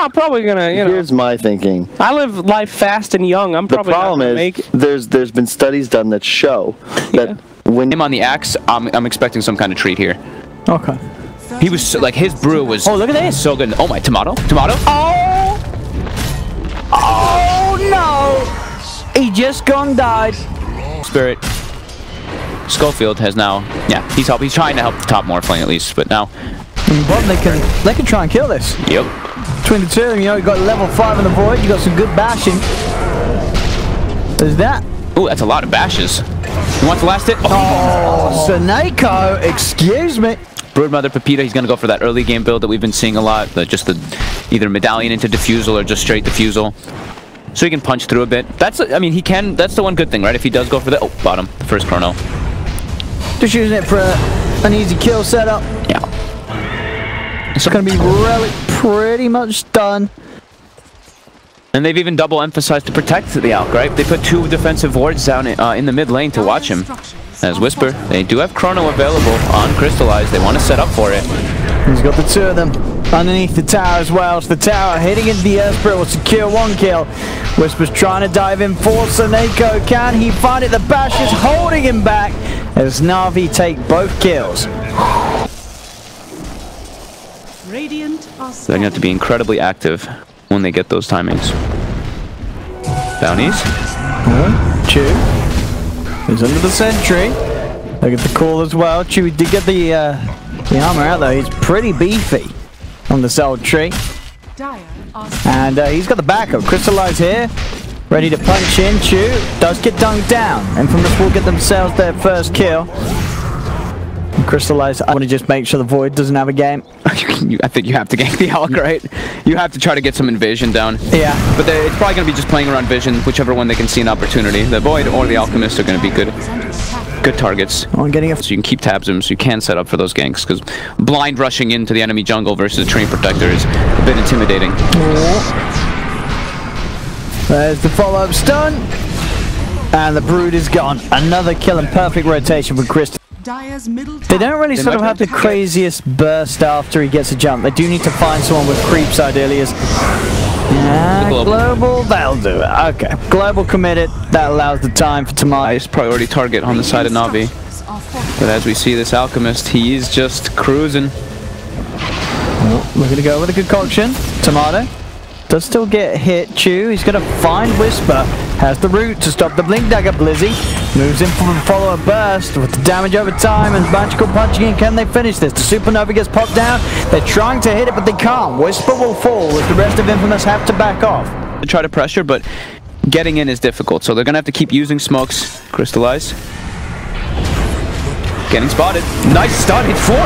I'm probably gonna, you know. Here's my thinking. I live life fast and young. I'm probably not gonna make it. The problem is, there's been studies done that show that when him on the axe, I'm expecting some kind of treat here. Okay. He was so, like his brew was. Oh, look at this! So good. Oh my, tomato. Oh! Oh no! He just gone died. Spirit. Schofield has now. Yeah, he's trying to help the top Morphling at least, but now. But they can try and kill this. Yep. Between the two of them, you know, you got level 5 in the void. You got some good bashing. There's that. Ooh, that's a lot of bashes. You want to last it? Oh, Seneko, excuse me. Broodmother Pepita, he's going to go for that early game build that we've been seeing a lot. Just the either medallion into diffusal or just straight diffusal. So he can punch through a bit. I mean, he can. That's the one good thing, right? If he does go for the bottom, the first chrono. Just using it for an easy kill setup. Yeah. It's going to be really pretty much done. And they've even double emphasized to protect the Alk, right? They put 2 defensive wards down in the mid lane to watch him. As Whisper, they do have Chrono available on Crystallize. They want to set up for it. He's got the 2 of them underneath the tower as well. So the tower hitting into the Earth Spirit will secure 1 kill. Whisper's trying to dive in for Seneko. Can he find it? The bash is holding him back as Navi take both kills. They're going to have to be incredibly active when they get those timings. Bounties. Chew. He's under the sentry. They get the call as well. Chew did get the armor out though. He's pretty beefy on the cell tree. And he's got the backup. Crystallize here. Ready to punch in. Chew does get dunked down. Infamous will get themselves their first kill. Crystallize, I want to just make sure the Void doesn't have a game. I think you have to gank the Alk, right? You have to try to get some Invasion down. Yeah. But it's probably going to be just playing around Vision, whichever one they can see an opportunity. The Void or the Alchemist are going to be good targets. Oh, getting so you can keep tabs them, so you can set up for those ganks, because blind rushing into the enemy jungle versus Train Protector is a bit intimidating. There's the follow-up stun. And the Brood is gone. Another kill and perfect rotation for Crystal. They don't really sort of have the craziest burst after he gets a jump. They do need to find someone with creeps, ideally. Global, that'll do it. Okay. Global committed. That allows the time for Tomato. Nice priority target on the side of Navi. But as we see this Alchemist, he is just cruising. Oh, we're going to go with a concoction. Tomato does still get hit. Chew, he's going to find Whisper. Has the root to stop the Blink Dagger. Blizzy moves in for the follow-up burst with the damage over time and magical punching in. Can they finish this? The Supernova gets popped down. They're trying to hit it, but they can't. Whisper will fall as the rest of Infamous have to back off. They try to pressure, but getting in is difficult, so they're going to have to keep using smokes. Crystallize. Getting spotted. Nice stun, hit 4.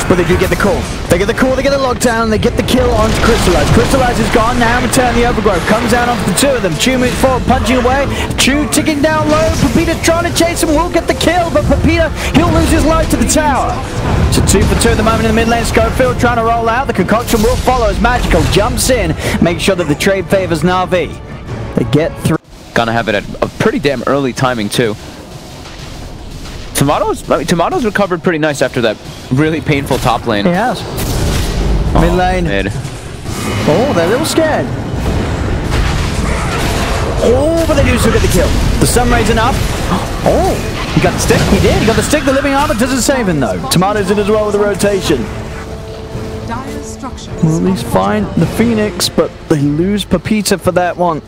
But they do get the call. They get the call, they get the lockdown, they get the kill onto Crystallize. Crystallize is gone, now return the Overgrowth. Comes out onto the 2 of them. Chew moves forward, punching away. Chew ticking down low. Pepita trying to chase him, will get the kill, but Pepita, he'll lose his life to the tower. So 2 for 2 at the moment in the mid lane. Schofield trying to roll out. The concoction will follow as Magical jumps in. Make sure that the trade favors Navi. They get through. Gonna have it at a pretty damn early timing too. Tomato's recovered pretty nice after that really painful top lane. He has. Mid lane. Mid. Oh, they're a little scared. Oh, but they do still get the kill. The sun raising up. Oh, he got the stick. He did. He got the stick. The living armor doesn't save him though. Tomato's in as well with the rotation. Will at least find the Phoenix, but they lose Pepita for that one.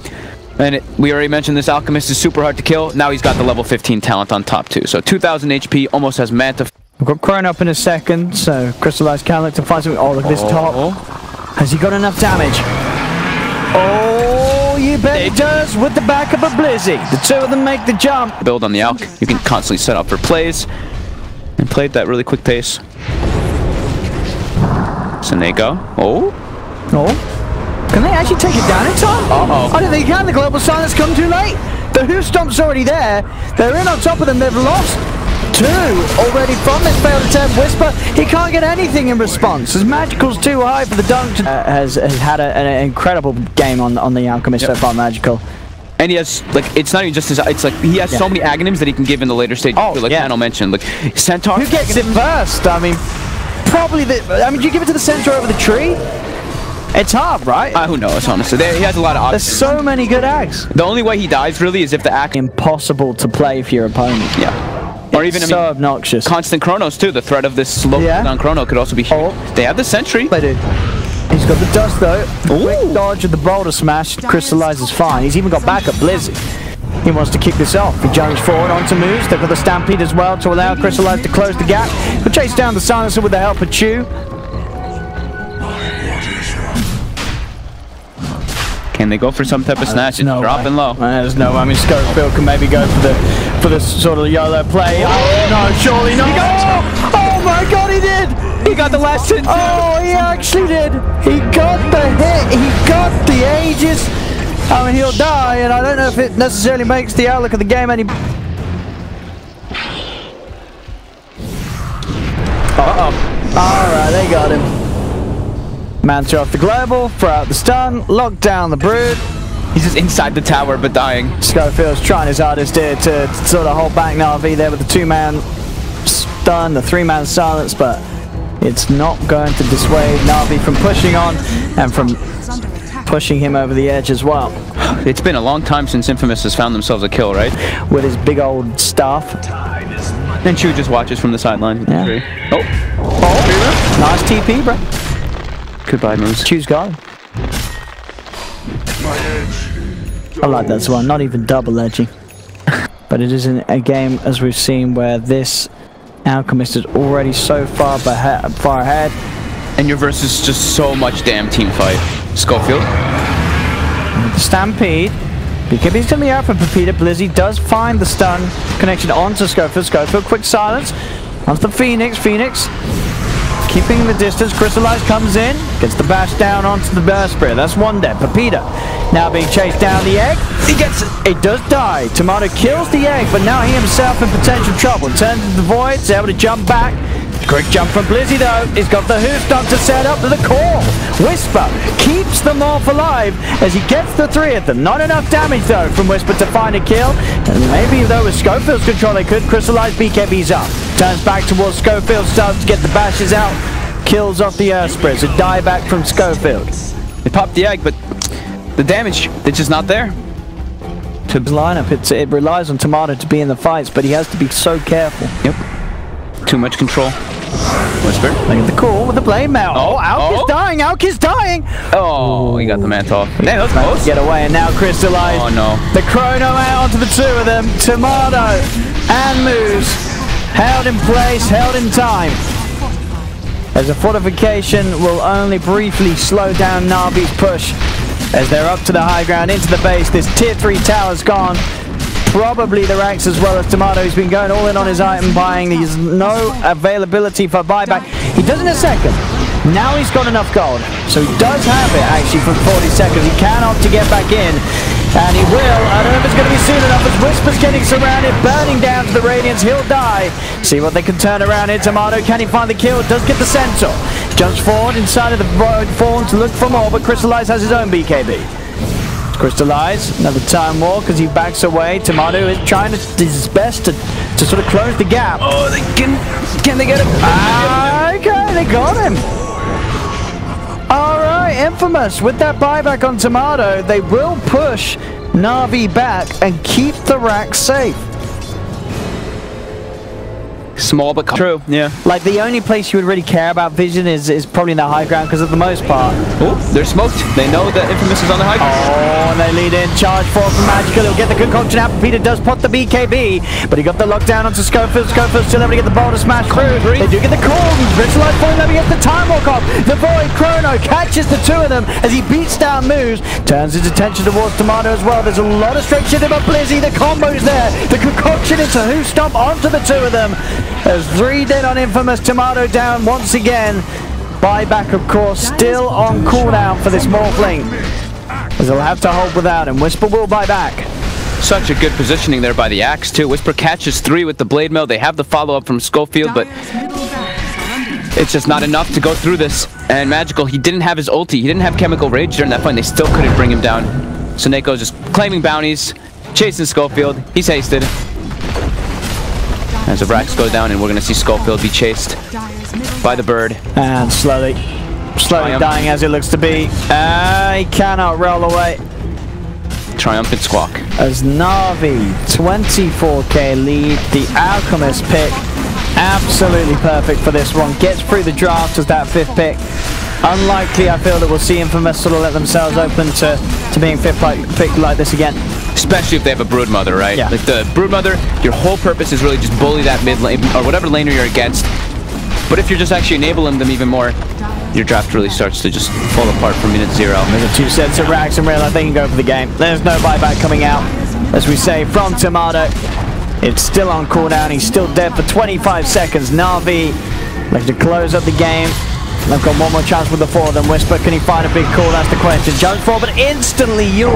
And we already mentioned this Alchemist is super hard to kill. Now he's got the level 15 talent on top too. So 2,000 HP, almost has Manta. We've got Chrono up in a second, so Crystallize can look to find something. Oh, look at this top. Has he got enough damage? Oh, you bet he does with the backup of Blizzy. The 2 of them make the jump. Build on the Alk. You can constantly set up for plays. And play at that really quick pace. Seneko. Oh. Oh. Can they actually take it down in time? Uh-oh. I don't think they can. The global silence come too late. The Who Stomp's already there. They're in on top of them. They've lost 2 already from this failed attempt. Whisper, he can't get anything in response. As Magical's too high for the dunk. Has had an incredible game on the Alchemist so far, Magical. And he has, like, it's not even just his, it's like, he has so many aghanims that he can give in the later stage. Oh, like Nano mentioned. Like, Centaur. Who gets it first? I mean, probably the, do you give it to the Centaur over the tree? It's hard, right? Who knows, honestly. He has a lot of options. There's so many good acts. The only way he dies, really, is if the act... Impossible to play for your opponent. Yeah. Or even, so obnoxious. Constant Chronos, too. The threat of this slow down Chrono could also be huge. Oh. They have the Sentry. They do. He's got the dust, though. Quick dodge of the Boulder Smash. Crystallizes fine. He's even got backup Blizzy. He wants to kick this off. He jumps forward onto moves. They've got the Stampede as well to allow Crystallize to close the gap. He'll chase down the Silencer with the help of Chew. Can they go for some type of snatch? It's dropping low. There's no way. I mean, Schofield can maybe go for the sort of YOLO play. Oh, no, surely not. Oh my God, he did! He got the last hit, too. Oh, he actually did. He got the hit. He got the Aegis. I mean, he'll die, and I don't know if it necessarily makes the outlook of the game any... Alright, they got him. Manta off the global, throw out the stun, lock down the Brood. He's just inside the tower, but dying. Schofield's trying his hardest here to sort of hold back Navi there with the 2-man stun, the 3-man silence, but it's not going to dissuade Navi from pushing on and from pushing him over the edge as well. It's been a long time since Infamous has found themselves a kill, right? With his big old staff. And Chew just watches from the sideline. Yeah. Oh, nice TP, bro. Goodbye, moves. Chew's got him. I like that one, not even double edging. But it isn't a game, as we've seen, where this Alchemist is already so far ahead. And your versus just so much damn team fight. Schofield. Stampede. BKB's going to be out for Pepita. Blizzy does find the stun connection onto Schofield. Schofield, quick silence. Onto the Phoenix. Phoenix keeping the distance. Crystallize comes in. Gets the bash down onto the burst spear. That's one dead. Pepita now being chased down the egg. He gets it. It does die. Tomato kills the egg, but now he himself in potential trouble. Turns into the void. Is able to jump back. Quick jump from Blizzy though. He's got the hoof done to set up to the call. Whisper keeps them off alive as he gets the 3 of them. Not enough damage though from Whisper to find a kill. And maybe though with Schofield's control they could. Crystallize BKB's up. Turns back towards Schofield. Starts to get the bashes out. Kills off the Earth Spritz. A die back from Schofield. They popped the egg, but the damage, it's just not there. To his lineup, it relies on Tomato to be in the fights, but he has to be so careful. Yep. Too much control. Whisper. Look at the call with the blade mail. Oh, Alk is dying. Alk is dying. Oh, he got the Manta off. Damn, that was close. Get away, and now Crystallize. Oh, no. The Chrono out onto the 2 of them. Tomato and Moose. Held in place, held in time. As a fortification will only briefly slow down Navi's push. As they're up to the high ground, into the base. This tier 3 tower's gone. Probably the Rex as well as Tomato. He's been going all in on his item buying. There's no availability for buyback. He does in a second. Now he's got enough gold. So he does have it actually for 40 seconds. He can opt to get back in. And he will. I don't know if it's going to be soon enough as Whisper's getting surrounded, burning down to the Radiance. He'll die. See what they can turn around here. Tomato, can he find the kill? Does get the Centaur. Jumps forward inside of the Void Form to look for more, but Crystallize has his own BKB. Crystallize, another time walk as he backs away. Tomato is trying to do his best to sort of close the gap. Oh, can they get him? Okay, they got him. Alright, Infamous with that buyback on Tomato, they will push Navi back and keep the rack safe. Small but true, yeah. Like the only place you would really care about vision is probably in the high ground because of the most part. Oh, they're smoked. They know that Infamous is on the high ground. Oh, and they lead in. Charge forward from Magical. He'll get the concoction out. Peter does pot the BKB, but he got the lockdown onto Schofield. Schofield still able to get the Boulder Smash through. They do get the call. Crystallize falling over, gets the time walk off. The Void Chrono catches the 2 of them as he beats down moves. Turns his attention towards Tomato as well. There's a lot of straight shit about Blizzy. The combo's there. The concoction into Hoof Stomp onto the 2 of them. There's 3 dead on Infamous. Tomato down once again. Buyback, of course, still on cooldown for this Morphling, as they'll have to hold without him. Whisper will buy back. Such a good positioning there by the Axe, too. Whisper catches 3 with the Blade Mail. They have the follow-up from Schofield, but it's just not enough to go through this. And Magical, he didn't have his ulti. He didn't have Chemical Rage during that fight. They still couldn't bring him down. So Neko's just claiming bounties, chasing Schofield. He's hasted. As the racks go down, and we're going to see Schofield be chased by the bird. And slowly slowly dying as it looks to be. He cannot roll away. Triumphant Squawk. As Navi, 24k lead, the Alchemist pick, absolutely perfect for this one. Gets through the draft as that 5th pick. Unlikely, I feel, that we'll see Infamous sort of let themselves open to being 5th pick like this again. Especially if they have a Broodmother, right? Yeah. Like the Broodmother, your whole purpose is really just bully that mid lane, or whatever laner you're against. But if you're just actually enabling them even more, your draft really starts to just fall apart from minute 0. There's a 2 sets of Rags and realize they can go for the game. There's no buyback coming out, as we say, from Tomato. It's still on cooldown. He's still dead for 25 seconds. Navi looking to close up the game. They've got one more chance with the 4 of them. Whisper, can he find a big call? That's the question. Jumps forward, but instantly Yules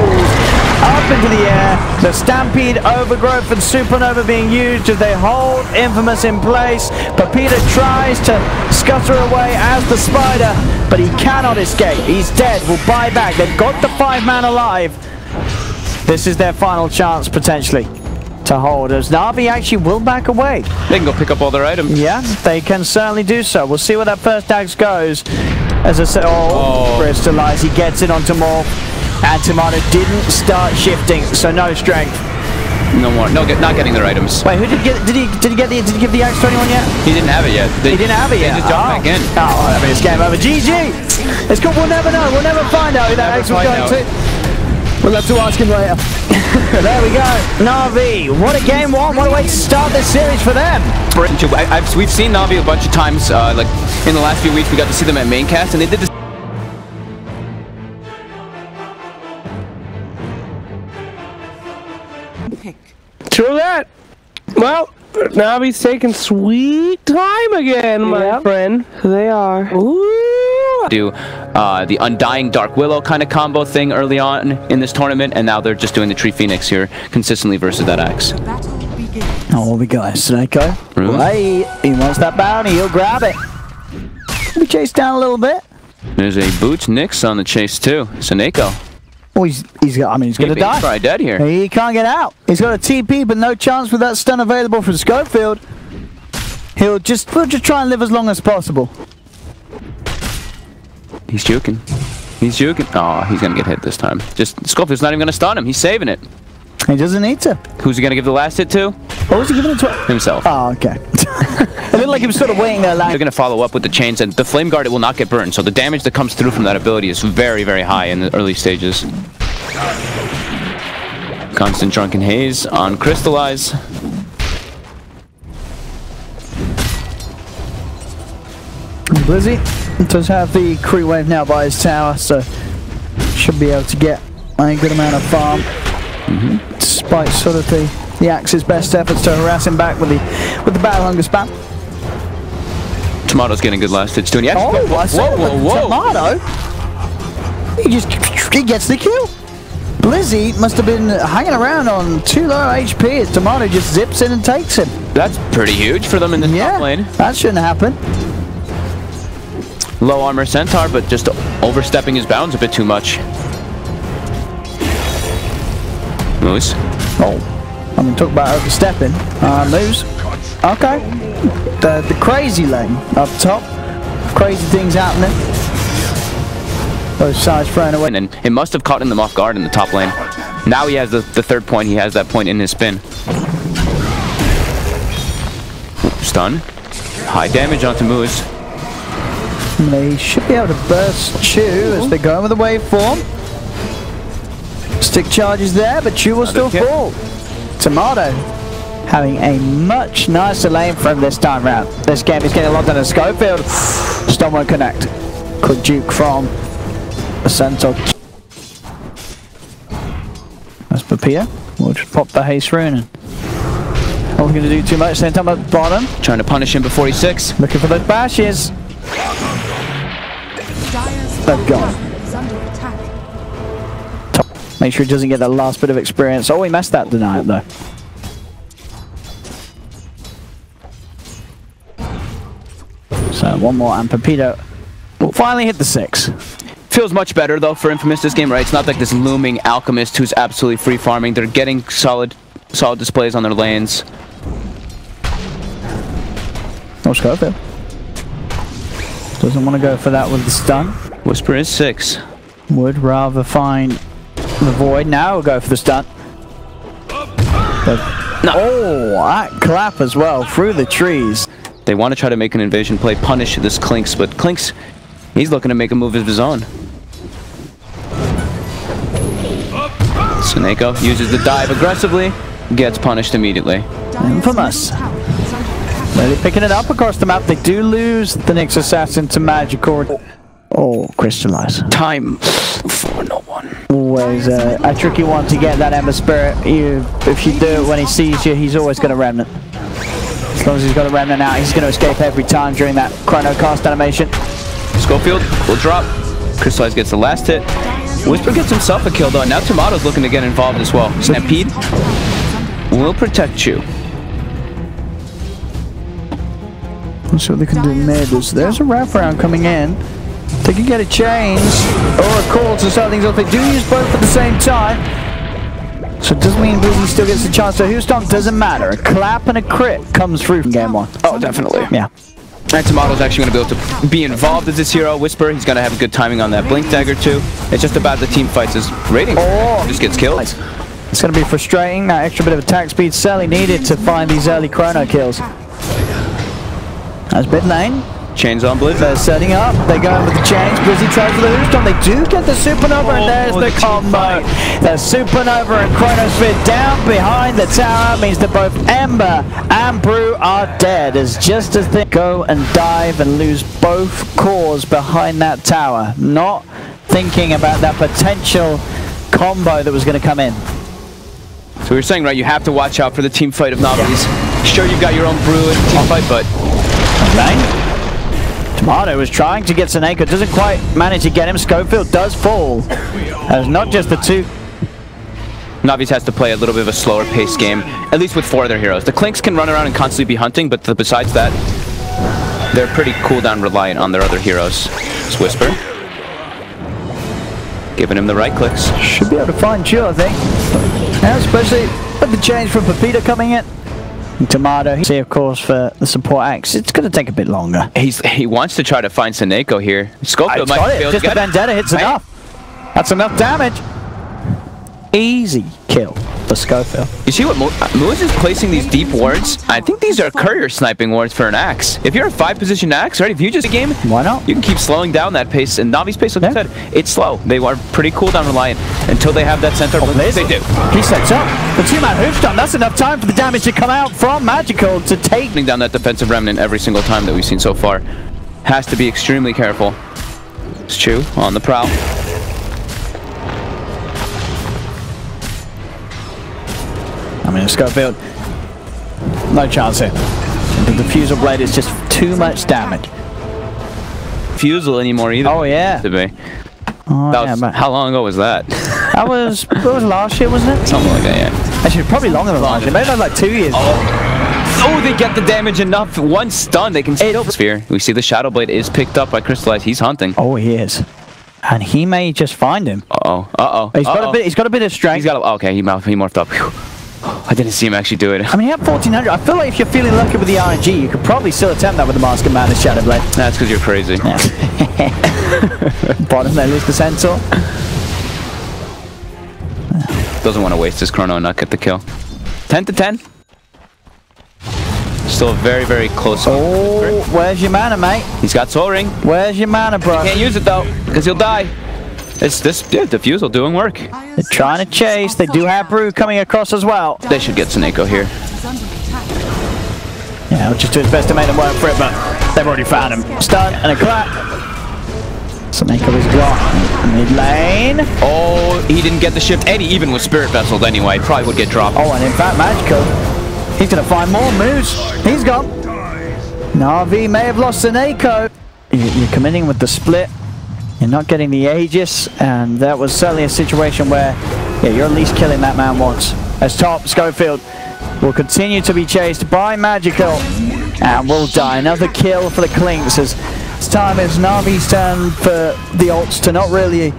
up into the air. The Stampede, Overgrowth, and Supernova being used as they hold Infamous in place. Pepita tries to scutter away as the Spider, but he cannot escape. He's dead. Will buy back. They've got the 5-man alive. This is their final chance, potentially, to hold, as Navi actually will back away. They can go pick up all their items. Yeah, they can certainly do so. We'll see where that first axe goes. As I said, Crystallize, he gets it onto Morph. And Tomato didn't start shifting, so no strength. No more. No, not getting their items. Wait, who did he give the axe to anyone yet? He didn't have it yet. He didn't have it yet. They just jumped back in. Oh, I mean, it's game over. GG! It's good. We'll never know. We'll never find out who that axe was going to. We'll have to ask him later. There we go. Navi, what a game one. What a way to start this series for them. We've seen Navi a bunch of times. Like in the last few weeks, we got to see them at Maincast, and they did this. True that. Well, Navi's taking sweet time again, my friend. They are. Ooh. Do the Undying Dark Willow kind of combo thing early on in this tournament, and now they're just doing the Tree Phoenix here consistently versus that axe. Oh, we got Sneko. Really? He wants that bounty. He'll grab it. We chase down a little bit. There's a Boots Nyx on the chase too. Sneko. Oh, he's gonna die. He's probably dead here. He can't get out. He's got a TP, but no chance with that stun available from Schofield. We'll just try and live as long as possible. He's juking. He's juking. Oh, he's gonna get hit this time. Just Schofield's not even gonna stun him. He's saving it. He doesn't need to. Who's he gonna give the last hit to? What was he giving it to? Himself. Oh, okay. It looked like he was sort of waiting there. They're gonna follow up with the chains, and the Flame Guard, it will not get burned. So the damage that comes through from that ability is very, very high in the early stages. Constant Drunken Haze on Crystallize. Blizzy does have the crew wave now by his tower, so should be able to get a good amount of farm. Despite sort of the Axe's best efforts to harass him back with the Battle Hunger spam. Tomato's getting good last hits too. Whoa. Tomato? He gets the kill. Blizzy must have been hanging around on too low HP as Tomato just zips in and takes him. That's pretty huge for them in the top lane. That shouldn't happen. Low armor Centaur, but just overstepping his bounds a bit too much. Moose. Oh, I'm going to talk about overstepping. Moose. Okay. The crazy lane up top. Crazy things happening. Both sides thrown away. And it must have caught him off guard in the top lane. Now he has the third point. He has that point in his spin. Stun. High damage onto Moose. They should be able to burst Chu as they're going with the waveform. Stick charges there, but Chu will still fall. Tomato having a much nicer lane from this time round. This game is getting locked on a Schofield. Stun won't connect. Could Duke from the Centaur. That's Papia. We'll just pop the haste rune. Not going to do too much. Same time at the bottom. Trying to punish him before he's 6. Looking for those bashes. They're gone. Make sure he doesn't get that last bit of experience. Oh, he messed that denial though. So one more and Pepito will finally hit the 6. Feels much better though for Infamous this game, right? It's not like this looming Alchemist who's absolutely free farming. They're getting solid displays on their lanes. Oh, Schofield. Doesn't want to go for that with the stun. Whisper is 6. Would rather find the void. Now we'll go for the stun. No. Oh, that clap as well through the trees. They want to try to make an invasion play, punish this Clinks, but Clinks, he's looking to make a move of his own. Seneko uses the dive aggressively, gets punished immediately. Infamous. Really picking it up across the map. They do lose the next assassin to Magical. Oh, Crystallize. Time for no one. Always a tricky one to get that Ember Spirit. If you do it when he sees you, he's always going to Remnant. As long as he's got a Remnant out, he's going to escape every time during that Chrono Cast animation. Schofield will drop. Crystallize gets the last hit. Whisper gets himself a kill though. Now Tomato's looking to get involved as well. Stampede will protect you. Let's see what they can do mid. There's a wraparound coming in. They can get a chains or a call to start things off. They do use both at the same time. So it doesn't mean Blizzy still gets the chance to who stomp. Doesn't matter. A clap and a crit comes through from game 1. Oh, definitely. Yeah. And Tomato's actually going to be able to be involved as this hero. Whisper, he's going to have good timing on that Blink Dagger too. It's just about the team fights his rating. Oh, just gets killed. It's going to be frustrating. That extra bit of attack speed Sally needed to find these early chrono kills. That's mid lane. Chains on Blizz. They're setting up. They're going with the chains. Blizzy tries for the Hooston. They do get the Supernova, and there's the combo. The Supernova and Chronosphere down behind the tower means that both Ember and Brew are dead. As just as they go and dive and lose both cores behind that tower, not thinking about that potential combo that was going to come in. So you're saying, right, you have to watch out for the team fight of Navis. Sure, you've got your own Brew and team fight, but... Okay. Tomato was trying to get Seneko, doesn't quite manage to get him. Schofield does fall. As not just the two. Navis has to play a little bit of a slower paced game, at least with 4 of their heroes. The Clinks can run around and constantly be hunting, but besides that, they're pretty cooldown reliant on their other heroes. It's Whisper. Giving him the right clicks. Should be able to find Chill, I think. Yeah, especially with the change from Pepita coming in. Tomato, see of course for the support axe, it's going to take a bit longer. He wants to try to find Seneko here. Schofield might be able to just the Vendetta hits enough. That's enough damage. Easy kill for Schofield. You see what Moose is placing these deep wards? I think these are courier sniping wards for an axe. If you're a 5-position axe, right? If you just game, why not? You can keep slowing down that pace. And Navi's pace, like I said, it's slow. They are pretty cooldown reliant until they have that center. They do. He sets up the 2-man hoofstomp. That's enough time for the damage to come out from Magical to take down that defensive remnant every single time that we've seen so far. Has to be extremely careful. It's Chu on the prowl. I mean, Schofield, no chance here. The diffusal blade is just too much damage. Fusel anymore either. Oh yeah. To be. Oh, That was, how long ago was that? That was last year, wasn't it? Something like that, yeah. Actually, probably longer than last year. Maybe like 2 years. Oh, they get the damage enough. One stun, they can still sphere. We see the Shadow Blade is picked up by Crystallize. He's hunting. Oh, he is. And he may just find him. Uh-oh. Uh-oh. He's got a bit of strength. Okay, he morphed up. Whew. I didn't see him actually do it. I mean, he had 1400. I feel like if you're feeling lucky with the RNG, you could probably still attempt that with the Mask of Madness Shadow Blade. That's because you're crazy. Yeah. Bottom, they lose the Centaur. Doesn't want to waste his chrono and not get the kill. 10 to 10. Still a very, very close. Oh, where's your mana, mate? He's got Soul Ring. Where's your mana, bro? Can't use it though, because he'll die. It's this Diffusal doing work. They're trying to chase. They do have Brew coming across as well. They should get Seneko here. Yeah, he'll just do his best to make them work for it, but they've already found him. Stun and a clap. Seneko is gone. Mid lane. Oh, he didn't get the shift, and he even was Spirit Vesseled anyway. Probably would get dropped. Oh, and in fact, Magical. He's going to find more moves. He's gone. Navi may have lost Seneko. You're committing with the split. You're not getting the Aegis, and that was certainly a situation where, yeah, you're at least killing that man once. As top, Schofield will continue to be chased by Magical, and will die. Another kill for the Clinks as this time is Navi's turn for the ults to not really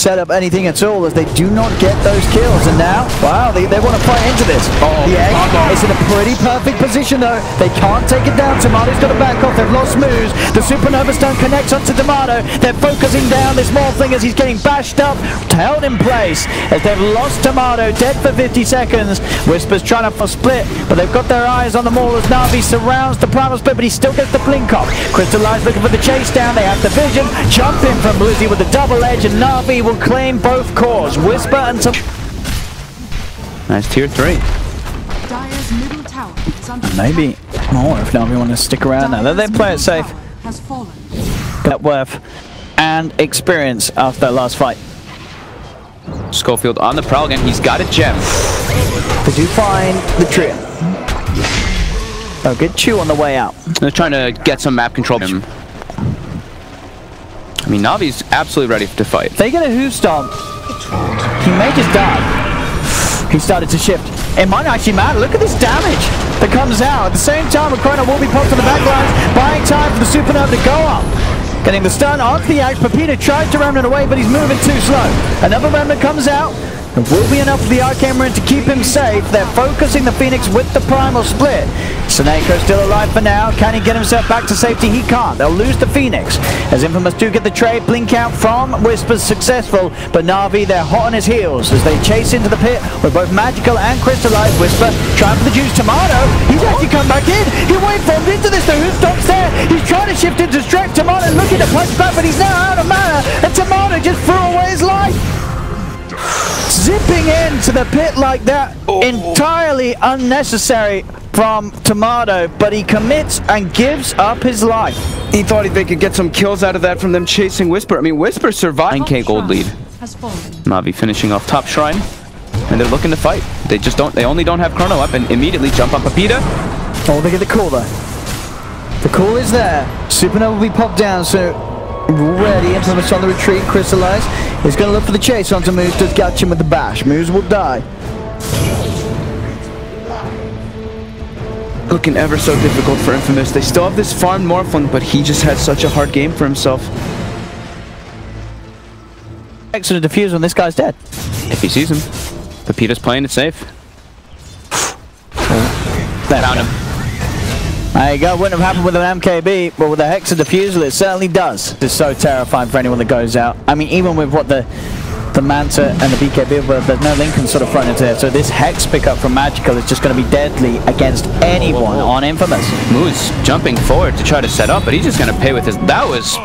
set up anything at all as they do not get those kills. And now, wow, they want to fight into this. The egg is in a pretty perfect position though. They can't take it down. Tomato's got to back off. They've lost moves. The Supernova Stone connects onto Tomato. They're focusing down this small thing as he's getting bashed up, held in place as they've lost Tomato, dead for 50 seconds. Whisper's trying to split, but they've got their eyes on the mall as Navi surrounds the primal split, but he still gets the blink off. Crystallize looking for the chase down. They have the vision. Jump in from Blizzy with the double edge, and Navi will claim both cores. Whisper and Nice tier 3. Dire's middle tower is under maybe more if Navi want to stick around now. They play it safe. has fallen. Got worth and experience after that last fight. Schofield on the prowl again. He's got a gem. They do find the trio. Oh, good chew on the way out. They're trying to get some map control. I mean, Navi's absolutely ready to fight. If they get a hoof stomp, he may just die. He started to shift. It might actually matter. Look at this damage that comes out. At the same time, a Chrono will be popped on the back lines, buying time for the Supernova to go up. Getting the stun onto the axe. Pepita tries to remnant away, but he's moving too slow. Another remnant comes out. It will be enough for the Arcane Marine to keep him safe. They're focusing the Phoenix with the primal split. Seneco's still alive for now. Can he get himself back to safety? He can't. They'll lose the Phoenix. As Infamous do get the trade, blink out from Whisper's successful, but Navi, they're hot on his heels as they chase into the pit with both Magical and Crystallized. Whisper trying for the juice. Tomato, he's actually come back in. He waveformed into this. The hoof stops there. He's trying to shift into Strike. Tomato looking to punch back, but he's now out of mana, and Tomato just threw away his life. Zipping into the pit like that, entirely unnecessary from Tomato, but he commits and gives up his life. He thought they could get some kills out of that from them chasing Whisper. I mean, Whisper survived. 9k gold lead. Navi finishing off top shrine, and they're looking to fight. They just don't. They only don't have Chrono up, and immediately jump on Pepita. Oh, they get the call though. The call is there. Supernova will be popped down, so ready. Infamous on the retreat. Crystallize. He's going to look for the chase onto Moose. Does catch him with the bash. Moose will die. Looking ever so difficult for Infamous. They still have this farm Morphlin, but he just had such a hard game for himself. Excellent defuse when this guy's dead. If he sees him, Pepita's playing it safe. Found him. There you go. Wouldn't have happened with an MKB, but with a Hexa Diffusal, it certainly does. It's so terrifying for anyone that goes out. I mean, even with what the Manta and the BKB, but there's no Lincoln sort of thrown into there. So this Hex pickup from Magical is just going to be deadly against anyone on Infamous. Moose jumping forward to try to set up, but he's just going to pay with his... That was...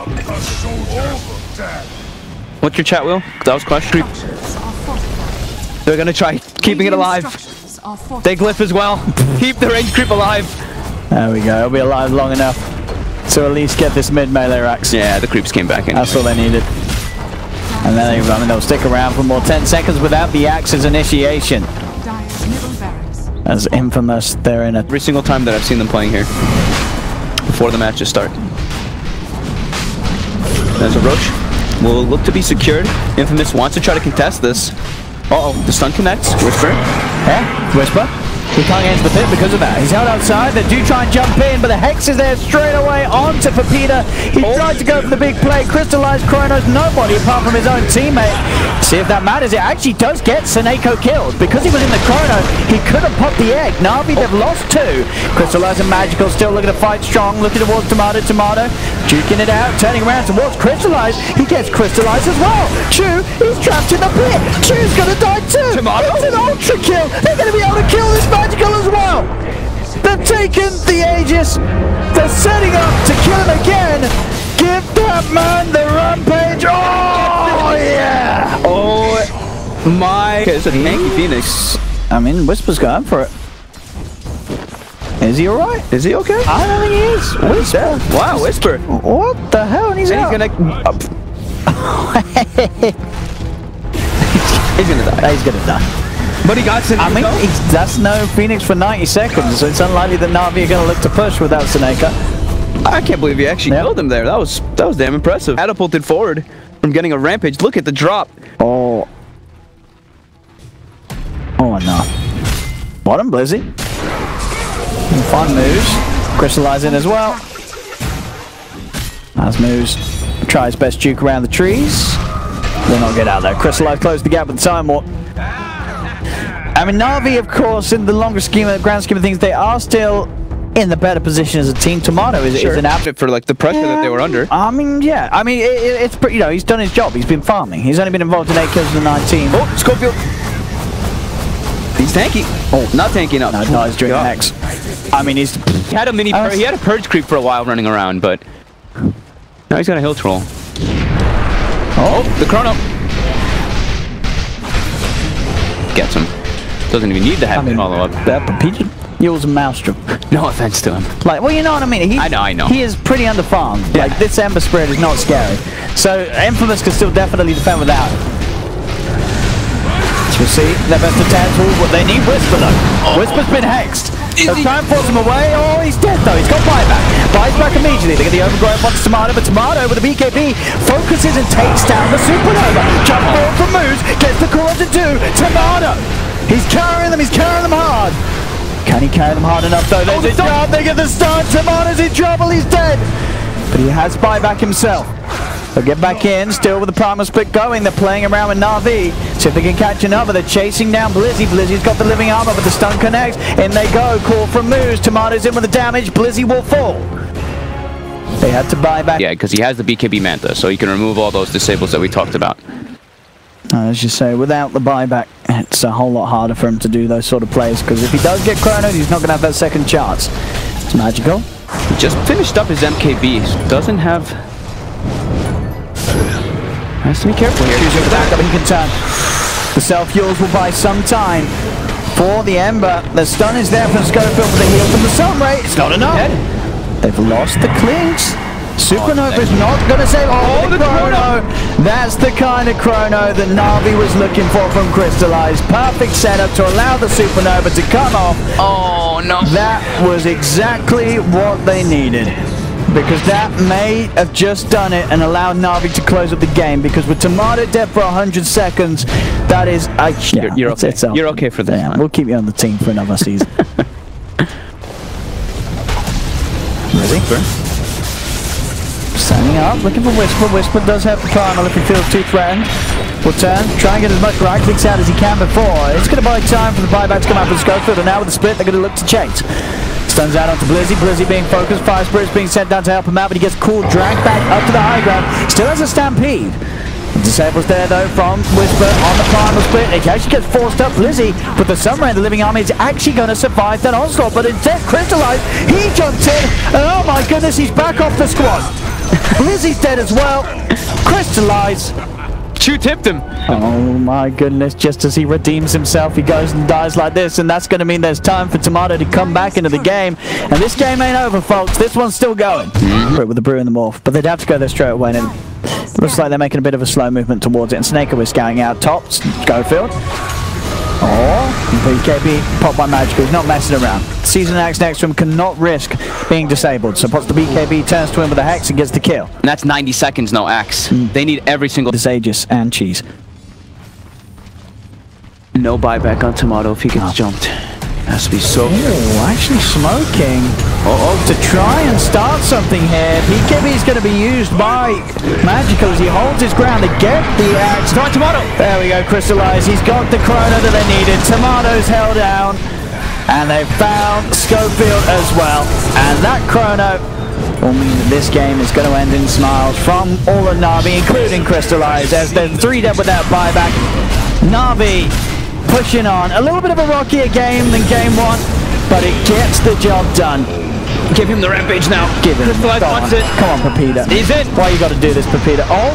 What's your chat, Will? That was question. They're going to try keeping it alive. They glyph as well. Keep the range creep alive. There we go. He'll be alive long enough to at least get this mid-melee axe. Yeah, the creeps came back in. That's all they needed. And then they'll stick around for more 10 seconds without the axe's initiation. As Infamous, they're in it. Every single time that I've seen them playing here, before the matches start. There's a Roach. Will look to be secured. Infamous wants to try to contest this. Uh-oh, the stun connects. Whisper. Yeah, Whisper. He can't get into the pit because of that. He's held outside. They do try and jump in, but the Hex is there straight away onto Pepita. He tried to go for the big play. Crystallized Chronos, nobody apart from his own teammate. See if that matters. It actually does get Seneko killed. Because he was in the Chrono, he could have popped the egg. Navi, they've lost two. Crystallized and Magical still looking to fight strong. Looking towards Tomato. Duking it out. Turning around towards Crystallized. He gets Crystallized as well. Chu is trapped in the pit. Chu's going to die too. Tomato? It's an ultra kill. They're going to be able to kill this Magical as well. They've taken the Aegis. They're setting up to kill him again. Give that man the rampage. Oh, yeah. Oh, my. Okay, it's a tanky Phoenix. I mean, Whisper's going for it. Is he alright? Is he okay? I don't think he is. Whisper. Wow, Whisper. What the hell? And he's out. He's gonna... he's gonna die. He's gonna die. But he got Seneca. I mean, that's no Phoenix for 90 seconds, so it's unlikely that Navi are going to look to push without Seneca. I can't believe he actually killed him there. That was damn impressive. Catapulted forward from getting a rampage. Look at the drop. Oh. Oh, no. Bottom, Blizzy. Fun moves. Crystallizing as well. As moves. Tries best juke around the trees. will not get out there. Crystallize closed the gap with the time warp. I mean, Navi, of course, in the longer scheme, the grand scheme of things, they are still in the better position as a team. Tomato is an outfit for like the pressure that they were under. I mean, yeah. I mean, it's pretty. You know, he's done his job. He's been farming. He's only been involved in 8 kills in the 19. Oh, Scorpio. He's tanky. Oh, not tanky enough. No, dies during the Hex. I mean, he had a he had a purge creep for a while running around, but now he's got a hill troll. Oh, the chrono gets him. Doesn't even need to have follow up. That Pepita Yule's a maelstrom. No offense to him. Like, well, you know what I mean. I know. He is pretty underfarmed. Yeah. Like, this Ember Spirit is not scary. So Infamous can still definitely defend without it. We'll see. Their best attacks will what they need. Whisper though. Whisper's been hexed. They'll try and force him away. Oh, he's dead though. He's got buyback. Buys back immediately. They get the overgrowth onto Tomato, but Tomato with the BKB focuses and takes down the Supernova. Jump forward from Moose. Gets the call to 2. Tomato. He's carrying them. He's carrying them hard. Can he carry them hard enough though? There's a job. They get the stun. Tomato's in trouble. He's dead. But he has buyback himself. They'll get back in, still with the primal split going. They're playing around with Navi. See if they can catch another. They're chasing down Blizzy. Blizzy's got the living armor, but the stun connects. In they go. Call from Moose. Tomato's in with the damage. Blizzy will fall. They had to buy back. Yeah, because he has the BKB Manta, so he can remove all those disables that we talked about. As you say, without the buyback, it's a whole lot harder for him to do those sort of plays, because if he does get chronoed, he's not going to have that second chance. It's magical. He just finished up his MKB. Doesn't have... Has to be careful here. Choosing the backup, he can turn. The self-heals will buy some time for the Ember. The stun is there from Schofield for the heal from the Sunray. It's not enough. They've lost the clinks. Supernova's not going to save. Oh, the chrono! That's the kind of chrono that Navi was looking for from Crystallize. Perfect setup to allow the Supernova to come off. Oh, no. That was exactly what they needed. Because that may have just done it and allowed Navi to close up the game. Because with Tomato dead for 100 seconds, that is... yeah, you're okay. You're okay for that. Yeah, we'll keep you on the team for another season. Ready? Standing up, looking for Whisper. Whisper does have the primal if he feels too threatened. Will turn, try and get as much right clicks out as he can before. It's going to buy time for the buyback to come out from Schofield, and now with the split, they're going to look to chase. Stuns out onto Blizzy. Blizzy being focused. Fire Spirit's being sent down to help him out, but he gets cool, dragged back up to the high ground. Still has a stampede. The disables there though from Whisper on the primal split. It actually gets forced up. Blizzy, but the Sunray, the living army, is actually going to survive that onslaught, but instead Crystallize, he jumped in, and oh my goodness, he's back off the squad. Blizzy's dead as well. Crystallize. Chu tipped him. Oh my goodness, just as he redeems himself, he goes and dies like this, and that's going to mean there's time for Tomato to come back into the game. And this game ain't over, folks. This one's still going. With the Brew and the Morph. But they'd have to go there straight away, and it looks like they're making a bit of a slow movement towards it. And Snaker was scouting out top. Schofield. Oh, BKB popped by Magical. He's not messing around. Season Axe next to him cannot risk being disabled. So pops the BKB, turns to him with a Hex and gets the kill. And that's 90 seconds, no Axe. They need every single... This Aegis and Cheese. No buyback on Tomato if he gets jumped. Has to be so... Oh, actually smoking. To try and start something here. BKB is going to be used by Magical as he holds his ground to get the Axe. Tomato! There we go, Crystallize. He's got the chrono that they needed. Tomato's held down. And they found Schofield as well. And that chrono will mean that this game is going to end in smiles from all of Navi, including Crystallize, as they're 3 dead without buyback. Navi pushing on. A little bit of a rockier game than game 1, but it gets the job done. Give him the rampage now. Give him. Crystallize wants it. Come on, Pepita. He's in. Why you got to do this, Pepita? Oh,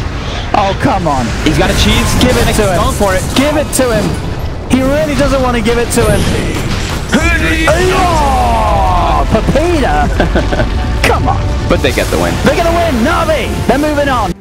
come on. He's got a cheese. Give it to him. Going for it. Give it to him. He really doesn't want to give it to him. Oh, Pepita. Come on. But they get the win. They're going to win. Navi. They're moving on.